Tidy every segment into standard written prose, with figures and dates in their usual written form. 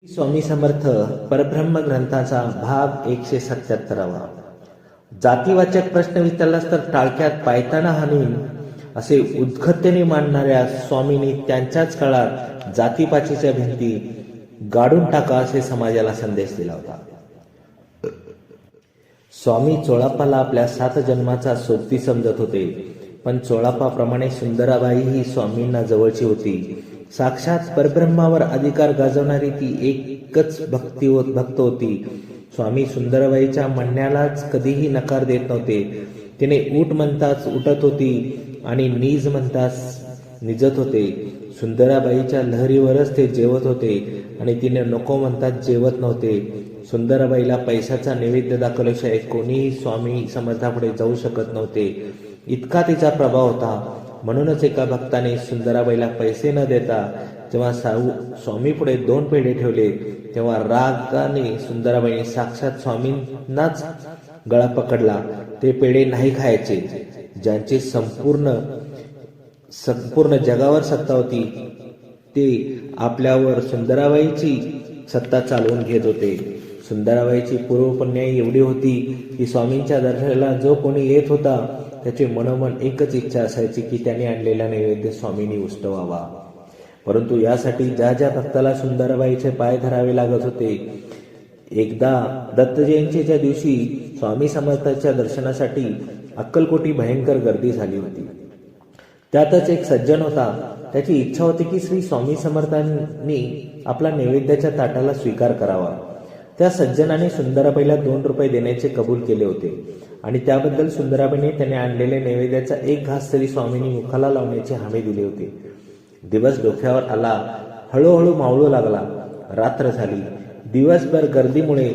स्वामी समर्थ परब्रह्म ग्रंथाचा भाग 177वा. जातीवाचक प्रश्न विचारलास तर टाळक्यात पायताना हाणून असे उद्घट्टतेने मांडणाऱ्या स्वामींनी त्यांच्याच काळात जातीपाचीच्या भिंती गाडून टाका असे समाजाला संदेश दिला होता. स्वामी चोळाप्पाला आपल्या 7 जन्माचा सोबती समजत होते, पण चोळाप्पाप्रमाणे सुंदराबाई ही स्वामींना जवळची होती. साक्षात परब्रह्मावर अधिकार गाजवणारी ती एकच भक्त होती. स्वामी सुंदराबाईच्या म्हणण्यालाच कधीही नकार देत नव्हते. तिने उठ म्हणताच उठत होती आणि निज म्हणताच निजत होते. सुंदराबाईच्या लहरीवरच ते जेवत होते आणि तिने नको म्हणताच जेवत नव्हते. सुंदराबाईला पैशाचा नैवेद्य दाखवल्याशिवाय कोणीही स्वामी समर्थापुढे जाऊ शकत नव्हते, इतका तिचा प्रभाव होता. म्हणूनच एका भक्ताने सुंदराबाईला पैसे न देता जेव्हा स्वामी पुढे 2 पेढे ठेवले, तेव्हा रागाने सुंदराबाईने साक्षात स्वामींनाच गळा पकडला. ते पेढे नाही खायचे. ज्यांची संपूर्ण जगावर सत्ता होती ते आपल्यावर सुंदराबाईची सत्ता चालवून घेत होते. सुंदराबाईची पूर्वपुण्याई एवढी होती की स्वामींच्या दर्शनाला जो कोणी येत होता त्याची मनोमन एकच इच्छा असायची की त्याने आणलेला नैवेद्य स्वामींनी उष्टवावा. परंतु यासाठी ज्या ज्या भक्ताला सुंदराबाईचे पाय धरावे लागत होते. एकदा दत्त जयंतीच्या दिवशी स्वामी समर्थाच्या दर्शनासाठी अक्कलकोटी भयंकर गर्दी झाली होती. त्यातच एक सज्जन होता. त्याची इच्छा होती की श्री स्वामी समर्थांनी आपला नैवेद्याच्या ताटाला स्वीकार करावा. त्या सज्जनाने सुंदराबाईला 2 रुपये देण्याचे कबूल केले होते आणि त्याबद्दल सुंदराबाईने त्याने आणलेल्या नैवेद्याचा एक घास तरी स्वामींनी मुखाला लावण्याची हमी दिली होती. दिवस डोक्यावर आला. हळूहळू मावळू लागला. रात्र झाली. दिवसभर गर्दीमुळे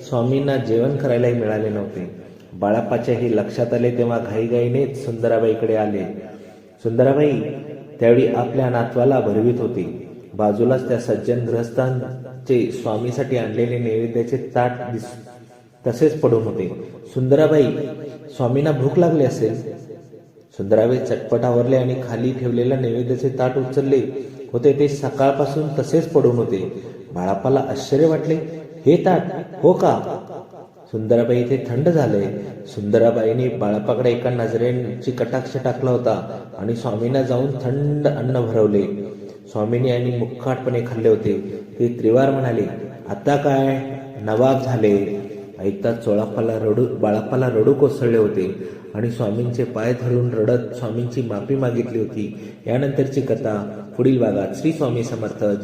स्वामींना जेवण करायलाही मिळाले नव्हते. बाळाप्पाच्या हे लक्षात आले तेव्हा घाईघाईनेच सुंदराबाईकडे आले. सुंदराबाई त्यावेळी आपल्या नातवाला भरवीत होती. बाजूलाच त्या सज्जन गृहस्थांचे स्वामीसाठी आणलेले नैवेद्याचे ताट तसेच पडून होते. सुंदराबाई, स्वामींना भूक लागली असेल. सुंदराबाई चटपट आवरले आणि खाली ठेवलेल्या नैवेद्याचे ताट उचलले होते. ते सकाळपासून तसेच पडून होते. बाळाप्पाला आश्चर्य वाटले. हे ताट हो का? सुंदराबाई, ते थंड झाले. सुंदराबाईने बाळाप्पाकडे एका नजरेची कटाक्ष टाकला होता आणि स्वामींना जाऊन थंड अन्न भरवले. स्वामींनी आणि मुक्काटपणे खाल्ले होते. ते त्रिवार म्हणाले, आता काय नवाब झाले. ऐकताच बाळाप्पाला रडू कोसळले होते आणि स्वामींचे पाय धरून रडत स्वामींची माफी मागितली होती. यानंतरची कथा पुढील भागात. श्री स्वामी समर्थ.